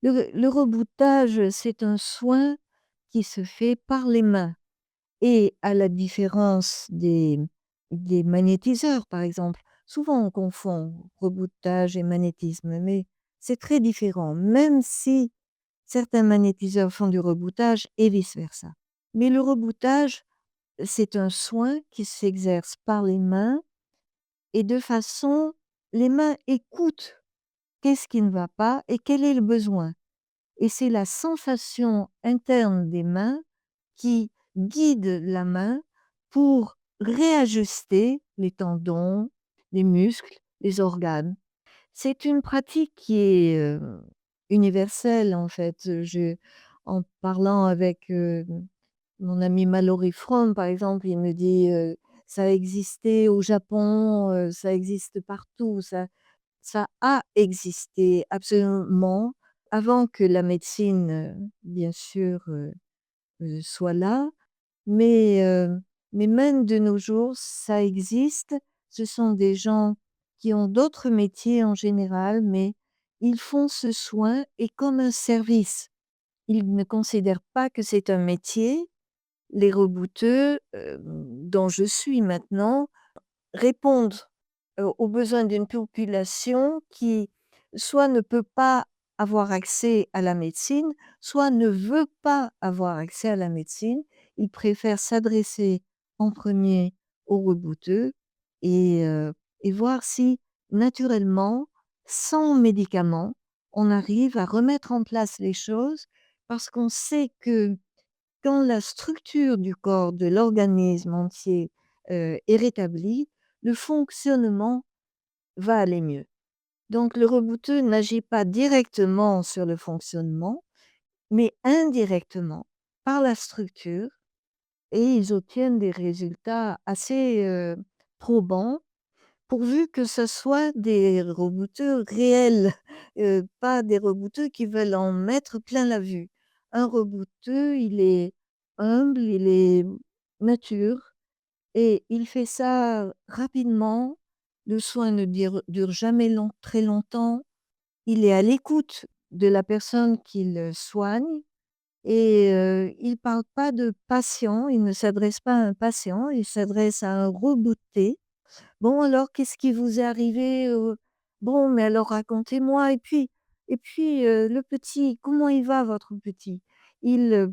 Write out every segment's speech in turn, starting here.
Le reboutage, c'est un soin qui se fait par les mains et à la différence des magnétiseurs, par exemple. Souvent, on confond reboutage et magnétisme, mais c'est très différent, même si certains magnétiseurs font du reboutage et vice-versa. Mais le reboutage, c'est un soin qui s'exerce par les mains et de façon les mains écoutent qu'est-ce qui ne va pas et quel est le besoin. Et c'est la sensation interne des mains qui guide la main pour réajuster les tendons, les muscles, les organes. C'est une pratique qui est, universelle en fait. En parlant avec, mon ami Mallory Fromm par exemple, il me dit, «Ça a existé au Japon, ça existe partout, ça a existé absolument avant que la médecine, bien sûr, soit là, mais même de nos jours, ça existe. Ce sont des gens qui ont d'autres métiers en général, mais ils font ce soin et comme un service. Ils ne considèrent pas que c'est un métier. Les rebouteux, dont je suis maintenant, répondent, aux besoins d'une population qui soit ne peut pas avoir accès à la médecine, soit ne veut pas avoir accès à la médecine. Ils préfèrent s'adresser en premier aux rebouteux et voir si naturellement, sans médicaments, on arrive à remettre en place les choses parce qu'on sait que quand la structure du corps, de l'organisme entier, est rétablie, le fonctionnement va aller mieux. Donc le rebouteux n'agit pas directement sur le fonctionnement, mais indirectement par la structure et ils obtiennent des résultats assez, probants, pourvu que ce soit des rebouteux réels, pas des rebouteux qui veulent en mettre plein la vue. Un rebouteux, il est humble, il est mature et il fait ça rapidement. Le soin ne dure jamais très longtemps. Il est à l'écoute de la personne qu'il, soigne et il parle pas de patient, il ne s'adresse pas à un patient, il s'adresse à un rebouté. «Bon alors, qu'est-ce qui vous est arrivé, Bon, mais alors racontez-moi le petit, comment il va votre petit?» Il,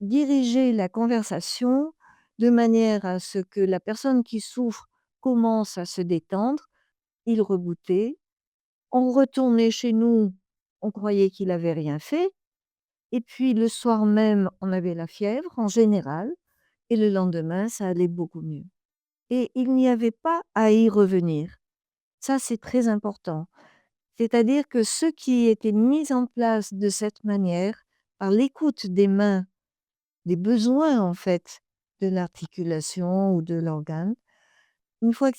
dirigeait la conversation de manière à ce que la personne qui souffre commence à se détendre. Il reboutait. On retournait chez nous, on croyait qu'il avait rien fait et puis le soir même, on avait la fièvre en général et le lendemain, ça allait beaucoup mieux et il n'y avait pas à y revenir. Ça, c'est très important. C'est-à-dire que ce qui était mis en place de cette manière, par l'écoute des mains, des besoins en fait de l'articulation ou de l'organe, une fois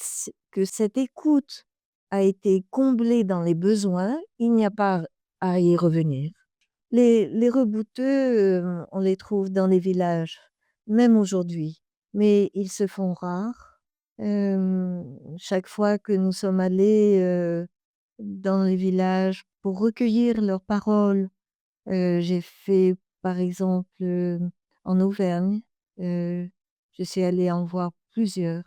que cette écoute a été comblée dans les besoins, il n'y a pas à y revenir. Les rebouteux, on les trouve dans les villages, même aujourd'hui, mais ils se font rares. Chaque fois que nous sommes allés, dans les villages pour recueillir leurs paroles, j'ai fait par exemple, en Auvergne, heu, je suis allée en voir plusieurs.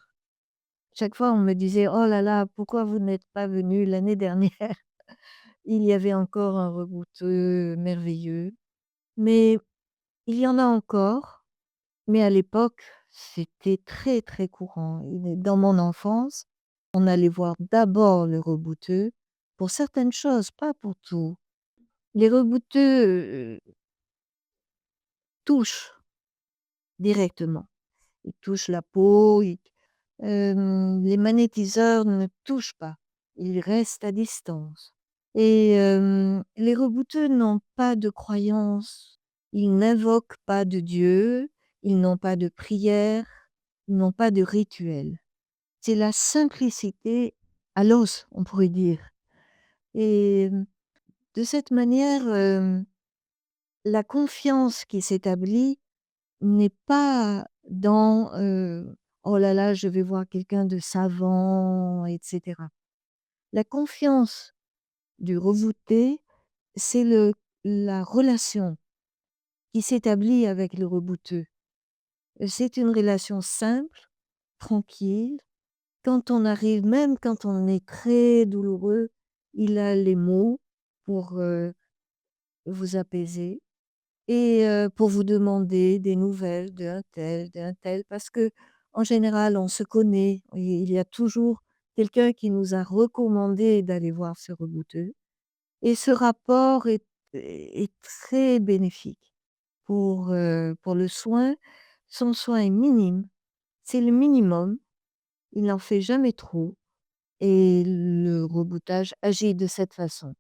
Chaque fois on me disait: «Oh là là, pourquoi vous n'êtes pas venu l'année dernière?» Il y avait encore un rebouteux merveilleux, mais il y en a encore, mais à l'époque, c'était très, très courant. Dans mon enfance, on allait voir d'abord le rebouteux pour certaines choses, pas pour tout. Les rebouteux, touchent directement. Ils touchent la peau, les magnétiseurs ne touchent pas, ils restent à distance et les rebouteux n'ont pas de croyance, ils n'invoquent pas de Dieu, ils n'ont pas de prière, ils n'ont pas de rituel. C'est la simplicité à l'os, on pourrait dire et de cette manière, la confiance qui s'établit n'est pas dans, «Oh là là, je vais voir quelqu'un de savant» et cetera. La confiance du rebouté, c'est le la relation qui s'établit avec le rebouteux, c'est une relation simple, tranquille. Quand on arrive, même quand on est très douloureux, il a les mots pour, vous apaiser et pour vous demander des nouvelles d'un tel, parce que en général, on se connaît et il y a toujours quelqu'un qui nous a recommandé d'aller voir ce rebouteux et ce rapport est très bénéfique pour le soin. Son soin est minime, c'est le minimum, il n'en fait jamais trop et le reboutage agit de cette façon.